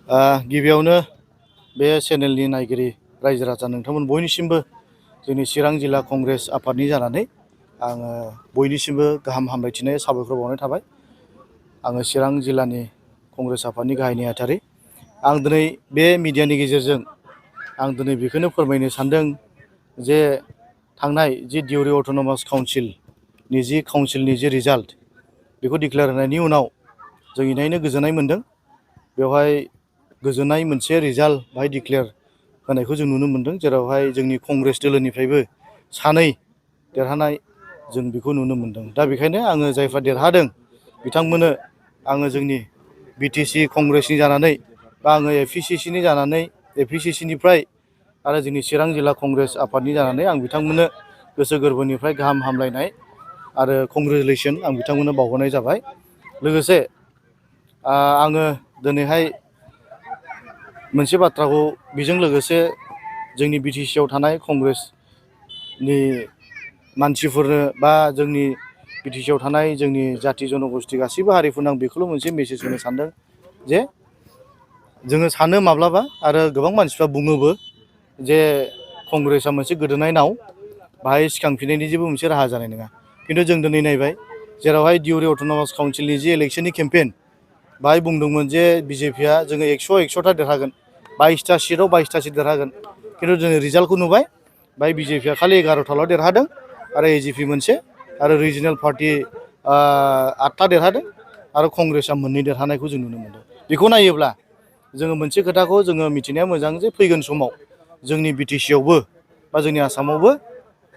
गिबियावनो बे चेनेलनि नायगिरि रायजो राजा नोंथांमोन बयनिसिमबो जोंनि चिरां जिल्ला कंग्रेस आफादनि जानानै आङो बयनिसिमबो गाहाम हामलायथिनाय साबायखर बावनाय थाबाय। आङो चिरां जिल्लानि कंग्रेस आफादनि गाहाय नेहाथारि। आं दिनै बे मिडियानि गेजेरजों आं दिनै बेखौनो फोरमायनो सानदों जे थांनाय जि डिउरि अट'नमास काउन्सिलनि जि रिजाल्ट बेखौ डिक्लेयार होनायनि उनाव जों इनायनो गोजोननाय मोन्दों। बेवहाय गोजोननाय मोनसे रिजाल्ट बाहाय डिक्लेयार होनायखौ जों नुनो मोन्दों, जेरावहाय जोंनि कंग्रेस दोलोनिफ्रायबो 2 देरहानाय जों बेखौ नुनो मोन्दों। दा बेखायनो आङो जायफ्रा देरहादों बिथांमोननो आङो जोंनि बिटिसि कंग्रेसनि जानानै बा आङो एपिसिसिनि जानानै एपिसिसिनिफ्राय आरो जोंनि चिरां जिल्ला कंग्रेस आफादनि जानानै आं बिथांमोननो गोसो गोरबोनिफ्राय गाहाम हामलायनाय आरो कंग्रेचुलेसन आं बिथांमोननो बावहरनाय जाबाय। लोगोसे आङो दिनैहाय मोनसे बाथ्राखौ बेजों लोगोसे जोंनि बिटिसिआव थानाय कंग्रेसनि मानसिफोरनो बा जोंनि बिटिसिआव थानाय जोंनि जाथि जनगोष्ठी गासैबो हारिफोरनो आं बेखौल' मोनसे मेसेज होनो सानदों जे जोङो सानो माब्लाबा आरो गोबां मानसिफ्रा बुङोबो जे कंग्रेसआ मोनसे गोदोनाय नाव, बाहाय सिखांफिननायनि जेबो मोनसे राहा जानाय नङा। खिन्थु जों दिनै नायबाय जेरावहाय डिउरि अट'नमास काउन्सिलनि जि इलेक्सननि केम्पेइन बाहाय बुंदोंमोन जे बिजेपिआ जोङो 100टा देरहागोन, 22टा सिटआव 22टा सिट देरहागोन। खिन्थु जोङो रिजाल्टखौ नुबाय बाहाय बिजेपिआ खालि 11टाल' देरहादों आरो एजिपि मोनसे आरो रिजनेल पार्टि 8टा देरहादों आरो कंग्रेसआ 2 देरहानायखौ जों नुनो मोन्दों। बेखौ नायोब्ला जोङो मोनसे खोथाखौ जोङो मिथिनाया मोजां जे फैगोन समाव जोंनि बिटिसिआवबो बा जोंनि आसामावबो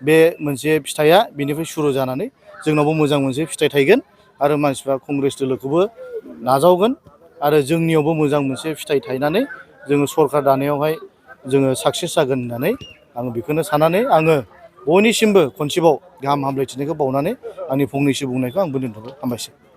बे मोनसे फिथाइया बेनिफ्राय सुरु जानानै जोंनावबो मोजां मोनसे फिथाइ थायगोन आरो मानसिफ्रा कंग्रेस दोलोखौबो नाजावगोन आरो जोंनियावबो मोजां मोनसे फिथाइ थायनानै जोङो सरकार दानायावहाय जोङो साक्सेस जागोन होननानै आं बेखौनो साननानै आङो बयनिसिमबो खनसेबाव गाहाम हामलायथिनायखौ बावनानै आंनि फंनैसो बुंनायखौ आंबो दोनथ'बाय। हामबायसै।